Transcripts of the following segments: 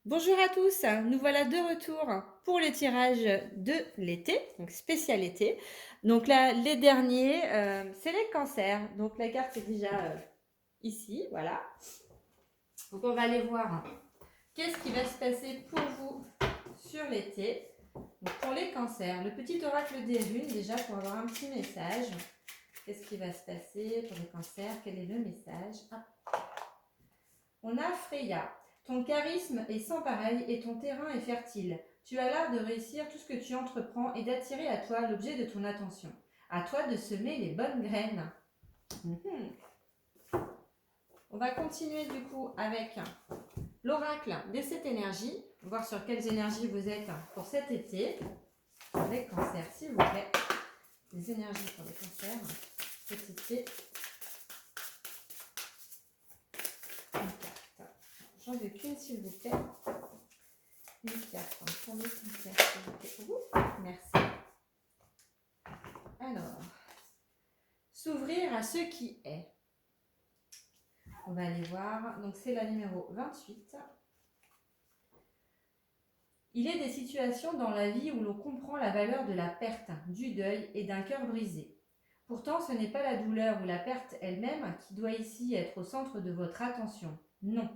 Bonjour à tous, nous voilà de retour pour le tirage de l'été, donc spécial été. Donc là, les derniers, c'est les cancers. Donc la carte est déjà ici, voilà. Donc on va aller voir qu'est-ce qui va se passer pour vous sur l'été. Donc pour les cancers, le petit oracle des runes déjà pour avoir un petit message. Qu'est-ce qui va se passer pour les cancers? Quel est le message? On a Freya. Ton charisme est sans pareil et ton terrain est fertile. Tu as l'art de réussir tout ce que tu entreprends et d'attirer à toi l'objet de ton attention. À toi de semer les bonnes graines. On va continuer du coup avec l'oracle de cette énergie. Voir sur quelles énergies vous êtes pour cet été. Les cancers, s'il vous plaît. Les énergies pour les cancers cet été. Une carte. J'en veux qu'une, s'il vous plaît. Une carte pour les cancers, s'il vous plaît. Merci. Alors, s'ouvrir à ce qui est. On va aller voir. Donc, c'est la numéro 28. Il est des situations dans la vie où l'on comprend la valeur de la perte, du deuil et d'un cœur brisé. Pourtant, ce n'est pas la douleur ou la perte elle-même qui doit ici être au centre de votre attention. Non.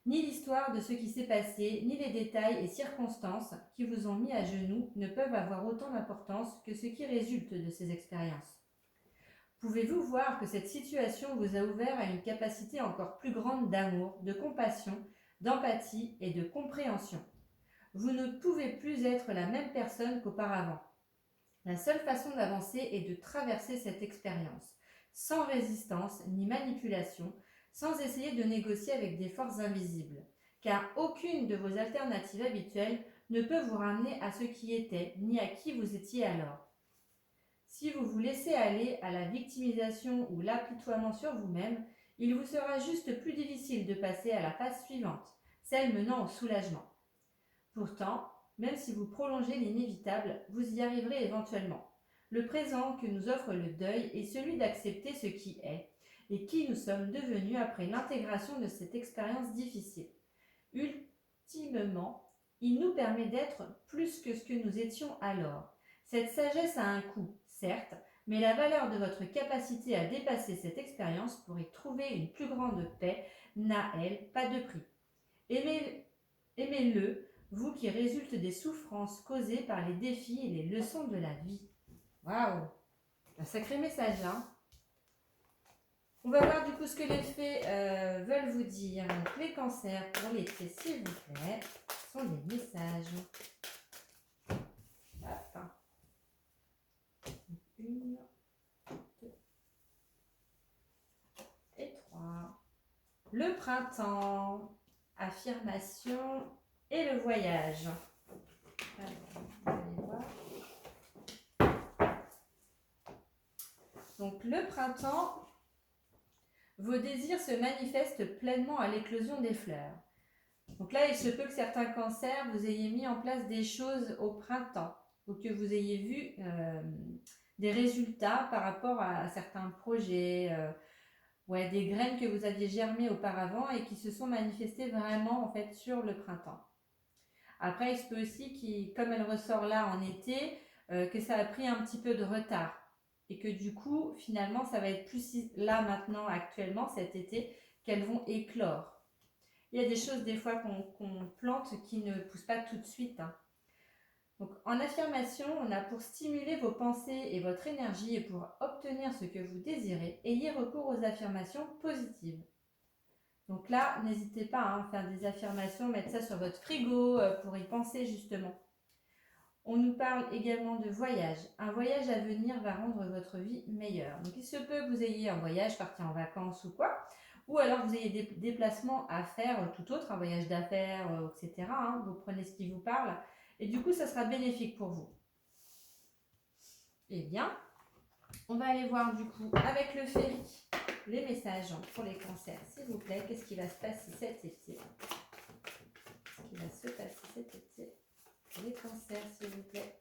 Ni l'histoire de ce qui s'est passé, ni les détails et circonstances qui vous ont mis à genoux ne peuvent avoir autant d'importance que ce qui résulte de ces expériences. Pouvez-vous voir que cette situation vous a ouvert à une capacité encore plus grande d'amour, de compassion, d'empathie et de compréhension? Vous ne pouvez plus être la même personne qu'auparavant. La seule façon d'avancer est de traverser cette expérience, sans résistance ni manipulation, sans essayer de négocier avec des forces invisibles, car aucune de vos alternatives habituelles ne peut vous ramener à ce qui était, ni à qui vous étiez alors. Si vous vous laissez aller à la victimisation ou l'apitoiement sur vous-même, il vous sera juste plus difficile de passer à la phase suivante, celle menant au soulagement. Pourtant, même si vous prolongez l'inévitable, vous y arriverez éventuellement. Le présent que nous offre le deuil est celui d'accepter ce qui est et qui nous sommes devenus après l'intégration de cette expérience difficile. Ultimement, il nous permet d'être plus que ce que nous étions alors. Cette sagesse a un coût, certes, mais la valeur de votre capacité à dépasser cette expérience pour y trouver une plus grande paix n'a, elle, pas de prix. Aimez-le, vous qui résulte des souffrances causées par les défis et les leçons de la vie. Waouh! Un sacré message là. On va voir du coup ce que les fées veulent vous dire. Donc les cancers pour l'été, s'il vous plaît, sont des messages. Hop. Une, deux et trois. Le printemps, affirmation et le voyage. Alors, on va aller voir. Donc le printemps, vos désirs se manifestent pleinement à l'éclosion des fleurs. Donc là, il se peut que certains cancers, vous ayez mis en place des choses au printemps ou que vous ayez vu des résultats par rapport à certains projets, des graines que vous aviez germées auparavant et qui se sont manifestées vraiment en fait sur le printemps. Après, il se peut aussi, comme elle ressort là en été, que ça a pris un petit peu de retard et que du coup, finalement, ça va être plus là maintenant, actuellement, cet été, qu'elles vont éclore. Il y a des choses des fois qu'on plante qui ne poussent pas tout de suite. Donc en affirmation, on a pour stimuler vos pensées et votre énergie et pour obtenir ce que vous désirez, ayez recours aux affirmations positives. Donc là, n'hésitez pas à faire des affirmations, mettre ça sur votre frigo pour y penser justement. On nous parle également de voyage. Un voyage à venir va rendre votre vie meilleure. Donc il se peut que vous ayez un voyage, partir en vacances ou quoi, ou alors vous ayez des déplacements à faire tout autre, un voyage d'affaires, etc. Vous prenez ce qui vous parle et du coup ça sera bénéfique pour vous. Eh bien, on va aller voir du coup avec le ferry les messages pour les cancers, s'il vous plaît. Qu'est-ce qui va se passer cet été? Qu'est-ce qui va se passer cet été pour les cancers, s'il vous plaît?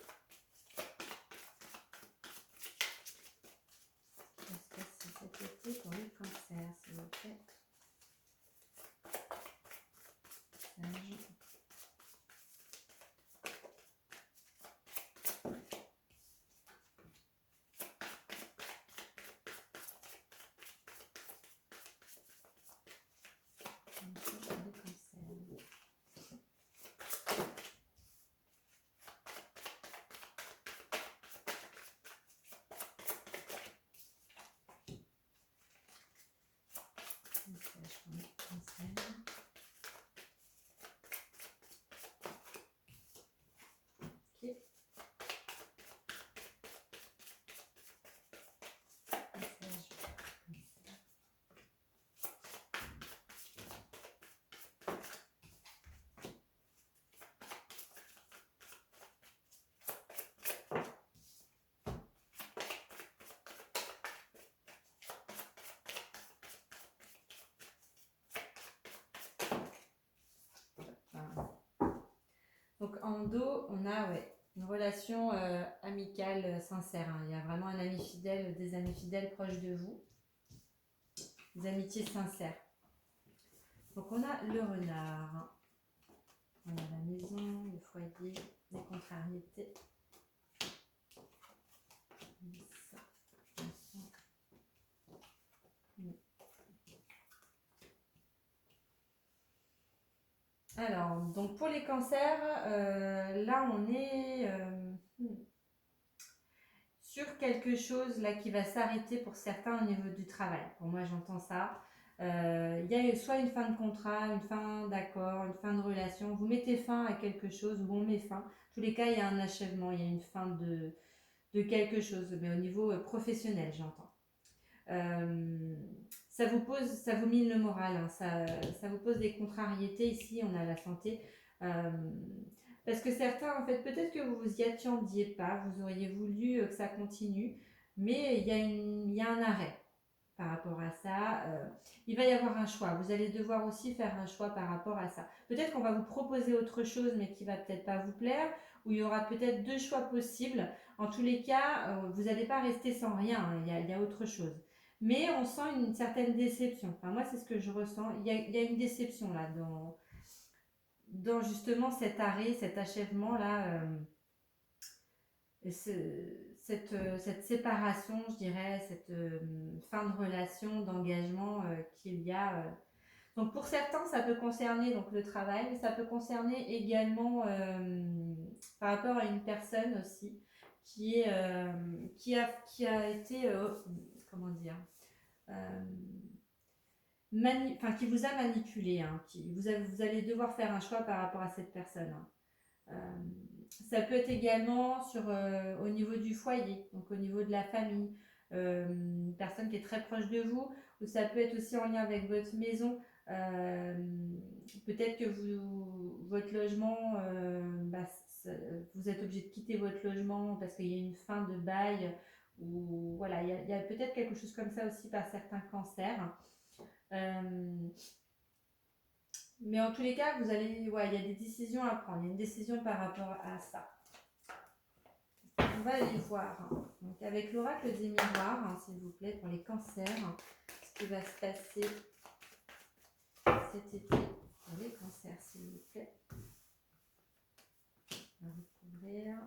Cet été pour les cancers, s'il vous plaît. en dos, on a une relation amicale sincère, hein. Il y a vraiment un ami fidèle, des amis fidèles proches de vous, des amitiés sincères. Donc on a le renard, on a la maison, le foyer, les contrariétés. Alors, donc pour les cancers, là on est sur quelque chose là qui va s'arrêter pour certains au niveau du travail. Pour moi, j'entends ça. Il y a soit une fin de contrat, une fin d'accord, une fin de relation. Vous mettez fin à quelque chose ou on met fin. En tous les cas, il y a un achèvement, il y a une fin de quelque chose, mais au niveau professionnel, j'entends. Ça vous mine le moral, hein, ça vous pose des contrariétés. Ici, on a la santé. Parce que certains, en fait, peut-être que vous vous y attendiez pas, vous auriez voulu que ça continue, mais il y a un arrêt par rapport à ça. Il va y avoir un choix. Vous allez devoir aussi faire un choix par rapport à ça. Peut-être qu'on va vous proposer autre chose, mais qui va peut-être pas vous plaire, ou il y aura peut-être deux choix possibles. En tous les cas, vous n'allez pas rester sans rien, hein. Il y a autre chose. Mais on sent une certaine déception. Enfin, moi, c'est ce que je ressens. Il y a une déception là dans justement cet arrêt, cet achèvement-là, cette séparation, je dirais, cette fin de relation, d'engagement qu'il y a. Donc pour certains, ça peut concerner donc, le travail, mais ça peut concerner également par rapport à une personne aussi qui a été, comment dire, qui vous a manipulé, hein, vous allez devoir faire un choix par rapport à cette personne, hein. Ça peut être également au niveau du foyer, donc au niveau de la famille, une personne qui est très proche de vous, ou ça peut être aussi en lien avec votre maison. Peut-être que votre logement, vous êtes obligé de quitter votre logement parce qu'il y a une fin de bail, ou voilà, il y a peut-être quelque chose comme ça aussi par certains cancers. Mais en tous les cas, il y a des décisions à prendre. Il y a une décision par rapport à ça. On va aller voir. Donc, avec l'oracle des miroirs, hein, s'il vous plaît, pour les cancers, ce qui va se passer cet été pour les cancers, s'il vous plaît. On va recouvrir.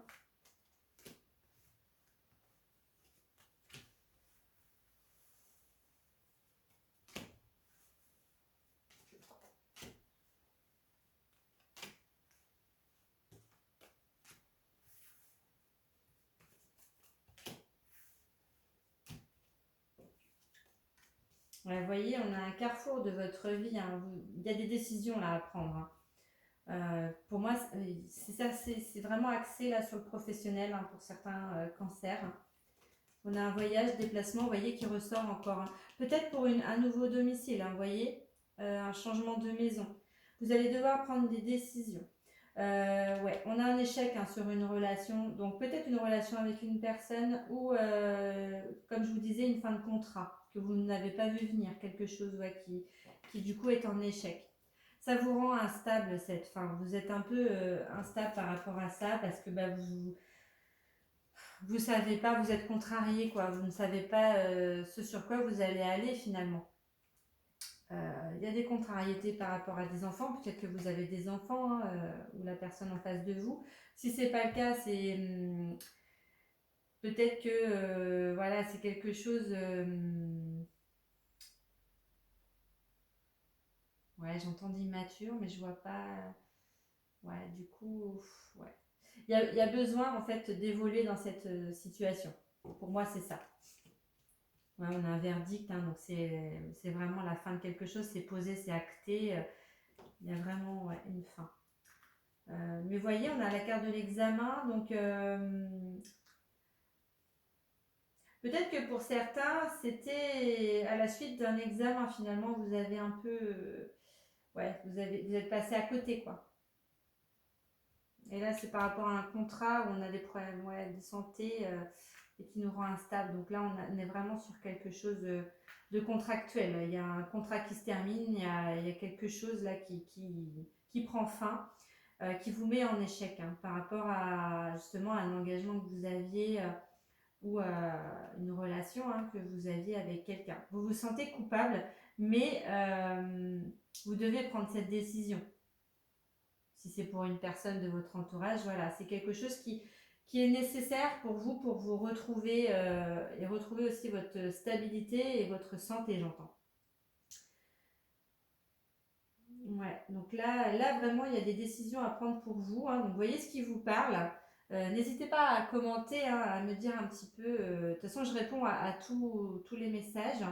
Ouais, vous voyez, on a un carrefour de votre vie, hein. Il y a des décisions là à prendre, hein. Pour moi, c'est vraiment axé là sur le professionnel, hein, pour certains cancers. On a un voyage, déplacement, vous voyez, qui ressort encore, hein. Peut-être pour un nouveau domicile, hein, vous voyez, un changement de maison. Vous allez devoir prendre des décisions. Ouais, on a un échec, hein, sur une relation, donc peut-être une relation avec une personne ou, comme je vous disais, une fin de contrat que vous n'avez pas vu venir, quelque chose qui du coup est en échec. Ça vous rend instable cette fin, vous êtes un peu instable par rapport à ça parce que vous savez pas, vous êtes contrarié, quoi, vous ne savez pas ce sur quoi vous allez aller finalement. Il y a des contrariétés par rapport à des enfants, peut-être que vous avez des enfants, hein, ou la personne en face de vous. Si c'est pas le cas, c'est peut-être que voilà, c'est quelque chose. Ouais, j'entends d'immature, mais je vois pas. Ouais, du coup, ouais. Il y a besoin en fait d'évoluer dans cette situation. Pour moi, c'est ça. Ouais, on a un verdict, hein, donc c'est vraiment la fin de quelque chose, c'est posé, c'est acté. Il y a vraiment, ouais, une fin. Mais vous voyez, on a la carte de l'examen, donc peut-être que pour certains, c'était à la suite d'un examen, finalement, vous avez un peu, ouais, vous êtes passé à côté, quoi. Et là, c'est par rapport à un contrat où on a des problèmes, ouais, de santé, et qui nous rend instable. Donc là, on est vraiment sur quelque chose de contractuel. Il y a un contrat qui se termine, il y a quelque chose là qui prend fin. qui vous met en échec par rapport à justement à un engagement que vous aviez ou une relation que vous aviez avec quelqu'un. Vous vous sentez coupable, mais vous devez prendre cette décision. Si c'est pour une personne de votre entourage, voilà, c'est quelque chose qui est nécessaire pour vous retrouver et retrouver aussi votre stabilité et votre santé, j'entends. Ouais, donc là vraiment, il y a des décisions à prendre pour vous. Donc, voyez ce qui vous parle. N'hésitez pas à commenter, à me dire un petit peu. De toute façon, je réponds à tous les messages.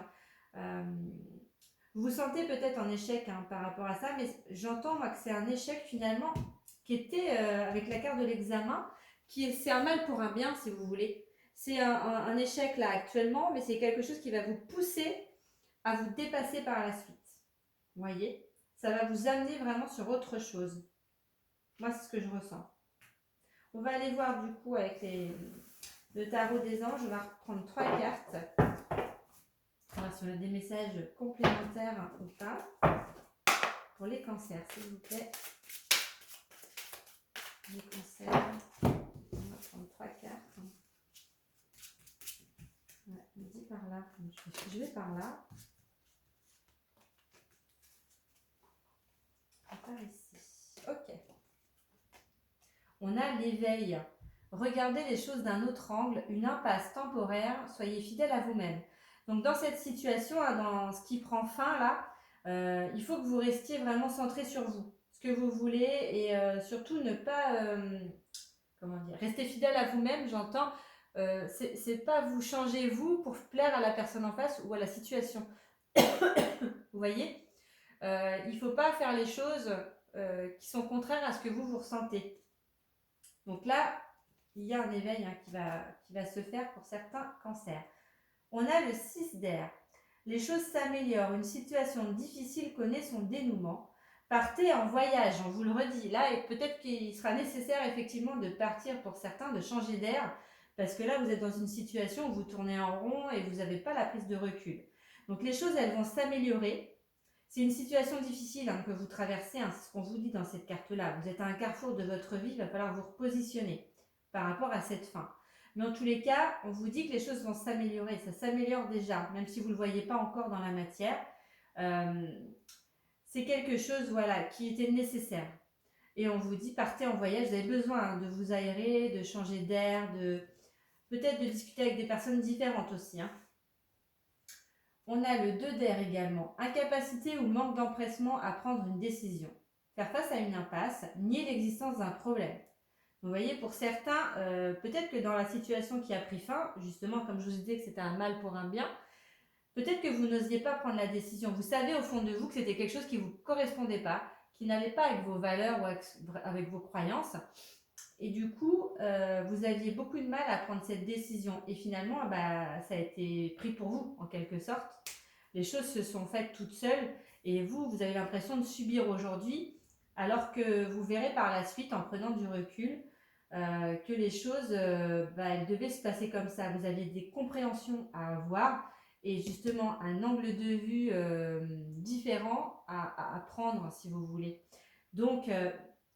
Vous vous sentez peut-être en échec par rapport à ça, mais j'entends moi que c'est un échec finalement qui était avec la carte de l'examen, c'est un mal pour un bien si vous voulez. C'est un échec là actuellement, mais c'est quelque chose qui va vous pousser à vous dépasser par la suite. Vous voyez, ça va vous amener vraiment sur autre chose. Moi, c'est ce que je ressens. On va aller voir du coup avec le tarot des anges. On va reprendre 3 cartes. On va voir si on a des messages complémentaires ou pas. Pour les cancers, s'il vous plaît. Les cancers. On va prendre 3 cartes. Ouais, on dit par là. Je vais par là. Par ici. Ok. On a l'éveil. Regardez les choses d'un autre angle, une impasse temporaire, soyez fidèle à vous-même. Donc dans cette situation, dans ce qui prend fin là, il faut que vous restiez vraiment centré sur vous, ce que vous voulez et surtout ne pas, comment dire, rester fidèle à vous-même, j'entends. C'est pas vous changer vous pour plaire à la personne en face ou à la situation. Vous voyez, il faut pas faire les choses qui sont contraires à ce que vous ressentez. Donc là, il y a un éveil qui va se faire pour certains cancers. On a le 6 d'air. Les choses s'améliorent. Une situation difficile connaît son dénouement. Partez en voyage, on vous le redit. Là, et peut-être qu'il sera nécessaire effectivement de partir pour certains, de changer d'air, parce que là, vous êtes dans une situation où vous tournez en rond et vous n'avez pas la prise de recul. Donc les choses, elles vont s'améliorer. C'est une situation difficile que vous traversez, c'est ce qu'on vous dit dans cette carte-là. Vous êtes à un carrefour de votre vie, il va falloir vous repositionner par rapport à cette fin. Mais en tous les cas, on vous dit que les choses vont s'améliorer. Ça s'améliore déjà, même si vous ne le voyez pas encore dans la matière. C'est quelque chose qui était nécessaire. Et on vous dit, partez en voyage, vous avez besoin de vous aérer, de changer d'air, peut-être de discuter avec des personnes différentes aussi. On a le 2 d'air également. Incapacité ou manque d'empressement à prendre une décision. Faire face à une impasse, nier l'existence d'un problème. Vous voyez, pour certains, peut-être que dans la situation qui a pris fin, justement, comme je vous disais que c'était un mal pour un bien, peut-être que vous n'osiez pas prendre la décision. Vous savez au fond de vous que c'était quelque chose qui ne vous correspondait pas, qui n'allait pas avec vos valeurs ou avec vos croyances. Et du coup, vous aviez beaucoup de mal à prendre cette décision. Et finalement, ça a été pris pour vous, en quelque sorte. Les choses se sont faites toutes seules. Et vous avez l'impression de subir aujourd'hui, alors que vous verrez par la suite, en prenant du recul, que les choses, elles devaient se passer comme ça. Vous aviez des compréhensions à avoir et justement un angle de vue différent à prendre, si vous voulez. Donc,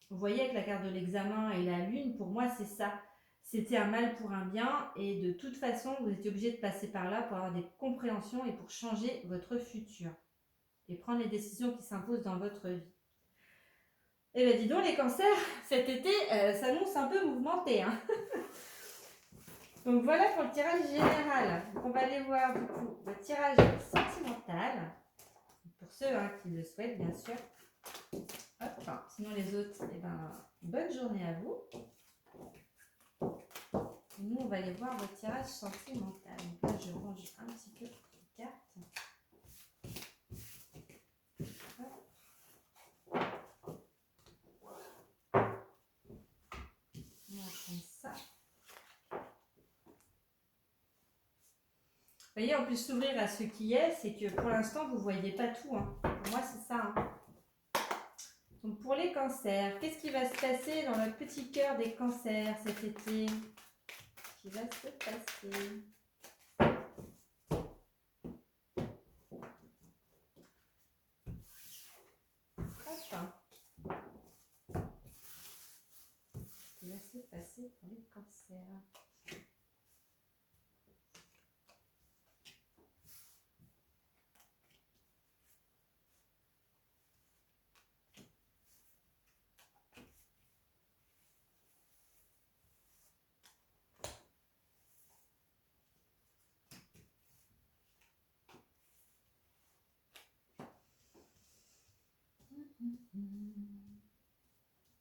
vous voyez avec la carte de l'examen et la lune, pour moi, c'est ça. C'était un mal pour un bien et de toute façon, vous étiez obligé de passer par là pour avoir des compréhensions et pour changer votre futur et prendre les décisions qui s'imposent dans votre vie. Eh bien, dis donc, les cancers, cet été s'annonce un peu mouvementé. Donc, voilà pour le tirage général. Donc, on va aller voir, du coup, le tirage sentimental. Pour ceux qui le souhaitent, bien sûr. Hop, sinon, les autres, bonne journée à vous. Et nous, on va aller voir votre tirage sentimental. Donc là, je range un petit peu les cartes. On va prendre ça. Vous voyez, en plus s'ouvrir à ce qui est, c'est que pour l'instant, vous ne voyez pas tout. Pour moi, c'est ça. Donc pour les cancers, qu'est-ce qui va se passer dans le petit cœur des cancers cet été? Qu'est-ce qui va se passer?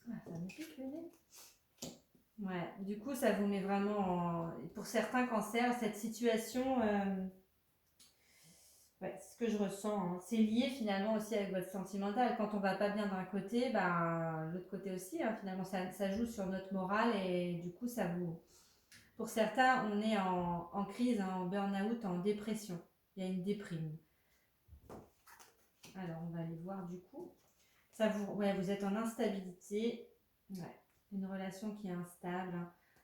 Ah, ça me pique le nez. Ouais, du coup, ça vous met vraiment pour certains cancers, cette situation, ouais, c'est ce que je ressens, hein. C'est lié finalement aussi avec votre sentimental. Quand on va pas bien d'un côté, ben, l'autre côté aussi, hein, finalement, ça joue sur notre morale et du coup, ça vous. Pour certains, on est en crise, hein, en burn-out, en dépression. Il y a une déprime. Alors, on va aller voir du coup. Ouais, vous êtes en instabilité. Ouais, une relation qui est instable.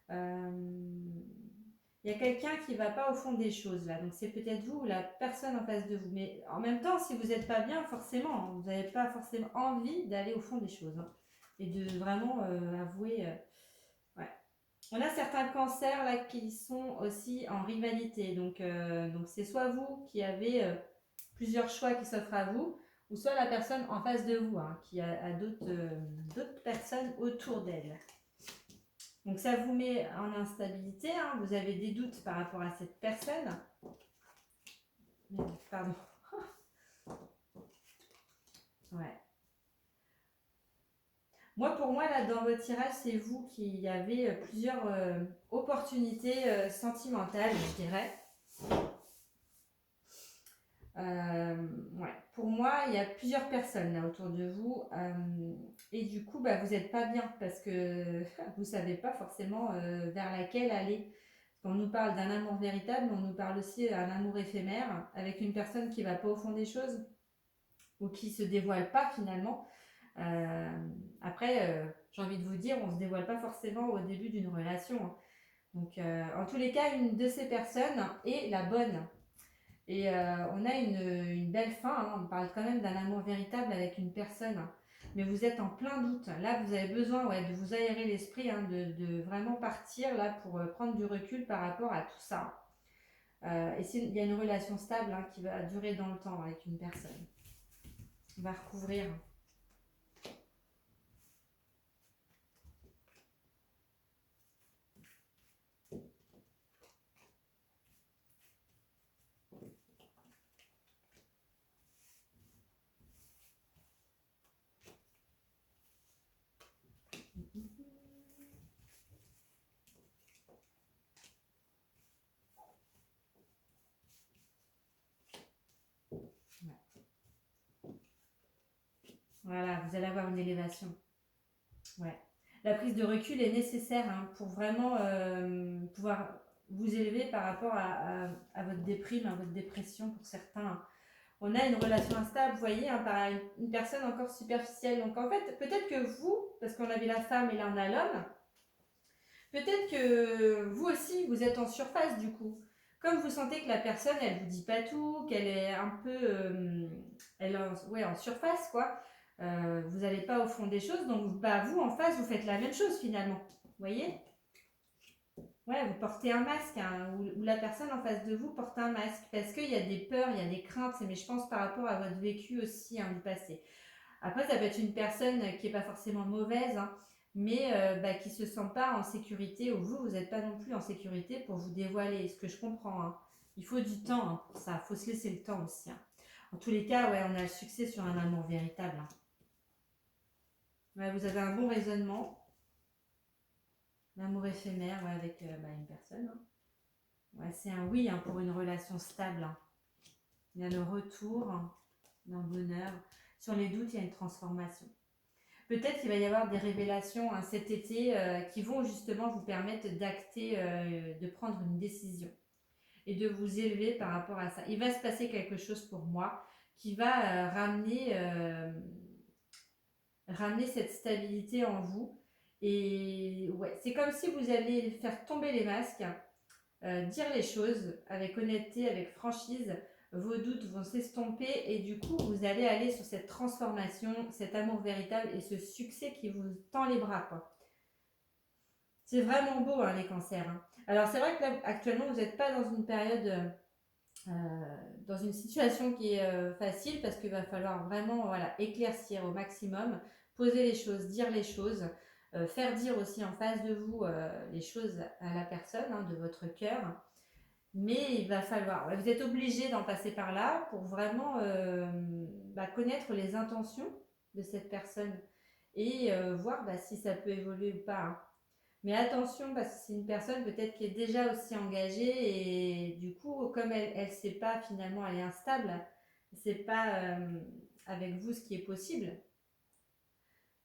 Il y a quelqu'un qui ne va pas au fond des choses là. Donc, c'est peut-être vous ou la personne en face de vous. Mais en même temps, si vous n'êtes pas bien, forcément, hein, vous n'avez pas forcément envie d'aller au fond des choses, hein, et de vraiment avouer. Ouais. On a certains cancers là qui sont aussi en rivalité. Donc c'est soit vous qui avez plusieurs choix qui s'offrent à vous, ou soit la personne en face de vous, hein, qui a d'autres personnes autour d'elle. Donc ça vous met en instabilité, hein, vous avez des doutes par rapport à cette personne. Pardon. Ouais. Pour moi, là, dans votre tirage, c'est vous qui avez plusieurs opportunités sentimentales, je dirais. Ouais. Pour moi, il y a plusieurs personnes là autour de vous et du coup, vous n'êtes pas bien parce que vous ne savez pas forcément vers laquelle aller. Quand on nous parle d'un amour véritable, on nous parle aussi d'un amour éphémère avec une personne qui ne va pas au fond des choses ou qui ne se dévoile pas finalement. Après, j'ai envie de vous dire, on ne se dévoile pas forcément au début d'une relation, hein. Donc, en tous les cas, une de ces personnes est la bonne. Et on a une belle fin, hein. On parle quand même d'un amour véritable avec une personne, hein. Mais vous êtes en plein doute. Là, vous avez besoin de vous aérer l'esprit, hein, de vraiment partir là pour prendre du recul par rapport à tout ça. Et il y a une relation stable, hein, qui va durer dans le temps avec une personne. On va recouvrir. Voilà, vous allez avoir une élévation. Ouais. La prise de recul est nécessaire, hein, pour vraiment pouvoir vous élever par rapport à votre déprime, à votre dépression pour certains. On a une relation instable, vous voyez, hein, par une personne encore superficielle. Donc en fait, peut-être que vous, parce qu'on avait la femme et là on a l'homme, peut-être que vous aussi, vous êtes en surface du coup. Comme vous sentez que la personne, elle vous dit pas tout, qu'elle est un peu en surface, quoi. Vous n'allez pas au fond des choses, donc vous, en face, vous faites la même chose finalement. Vous voyez? Ouais, vous portez un masque, hein, ou la personne en face de vous porte un masque, parce qu'il y a des peurs, il y a des craintes, mais je pense par rapport à votre vécu aussi, hein, du passé. Après, ça peut être une personne qui n'est pas forcément mauvaise, hein, mais qui ne se sent pas en sécurité, ou vous n'êtes pas non plus en sécurité pour vous dévoiler, ce que je comprends, hein. Il faut du temps, hein, pour ça, il faut se laisser le temps aussi, hein. En tous les cas, ouais, on a le succès sur un amour véritable, hein. Ouais, vous avez un bon raisonnement. L'amour éphémère, ouais, avec une personne, hein. Ouais, c'est un oui, hein, pour une relation stable, hein. Il y a le retour, hein, d'un bonheur. Sur les doutes, il y a une transformation. Peut-être qu'il va y avoir des révélations, hein, cet été qui vont justement vous permettre d'acter, de prendre une décision et de vous élever par rapport à ça. Il va se passer quelque chose pour moi qui va ramener cette stabilité en vous. Et ouais, c'est comme si vous allez faire tomber les masques, dire les choses avec honnêteté, avec franchise. Vos doutes vont s'estomper et du coup, vous allez aller sur cette transformation, cet amour véritable et ce succès qui vous tend les bras, quoi. C'est vraiment beau, hein, les cancers, hein. Alors, c'est vrai que là, actuellement, vous n'êtes pas dans une période, dans une situation qui est facile parce qu'il va falloir vraiment voilà, éclaircir au maximum, poser les choses, dire les choses, faire dire aussi en face de vous les choses à la personne, hein, de votre cœur. Mais il va falloir, ouais, vous êtes obligé d'en passer par là pour vraiment connaître les intentions de cette personne et voir si ça peut évoluer ou pas, hein. Mais attention, parce que c'est une personne peut-être qui est déjà aussi engagée et du coup, comme elle ne sait pas finalement, elle est instable, elle ne sait pas avec vous ce qui est possible.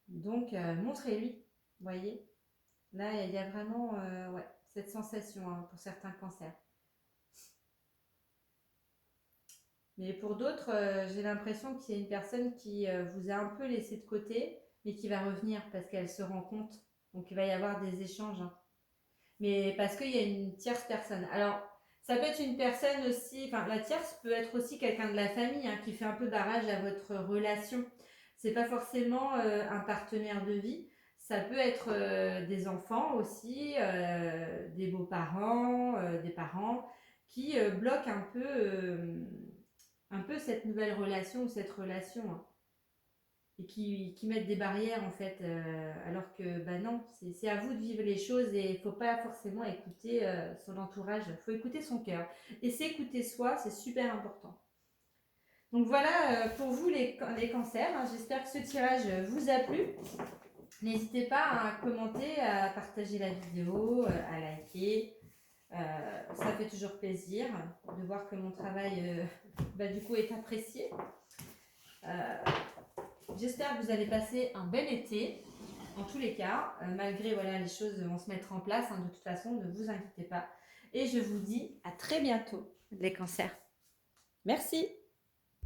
Donc, montrez-lui, vous voyez. Là, il y a vraiment ouais, cette sensation, hein, pour certains cancers. Mais pour d'autres, j'ai l'impression qu'il y a une personne qui vous a un peu laissé de côté, mais qui va revenir parce qu'elle se rend compte. Donc, il va y avoir des échanges, hein. Mais parce qu'il y a une tierce personne. Alors, ça peut être une personne aussi, enfin, la tierce peut être aussi quelqu'un de la famille, hein, qui fait un peu barrage à votre relation. C'est pas forcément un partenaire de vie. Ça peut être des enfants aussi, des beaux-parents, des parents qui bloquent un peu cette nouvelle relation ou cette relation, hein, et qui mettent des barrières en fait, alors que bah non, c'est à vous de vivre les choses et il faut pas forcément écouter son entourage, il faut écouter son cœur. Et s'écouter soi, c'est super important. Donc voilà pour vous les cancers, hein. J'espère que ce tirage vous a plu. N'hésitez pas à commenter, à partager la vidéo, à liker. Ça fait toujours plaisir de voir que mon travail du coup est apprécié. J'espère que vous allez passer un bel été, en tous les cas, malgré voilà, les choses vont se mettre en place, hein, de toute façon, ne vous inquiétez pas. Et je vous dis à très bientôt, les cancers. Merci.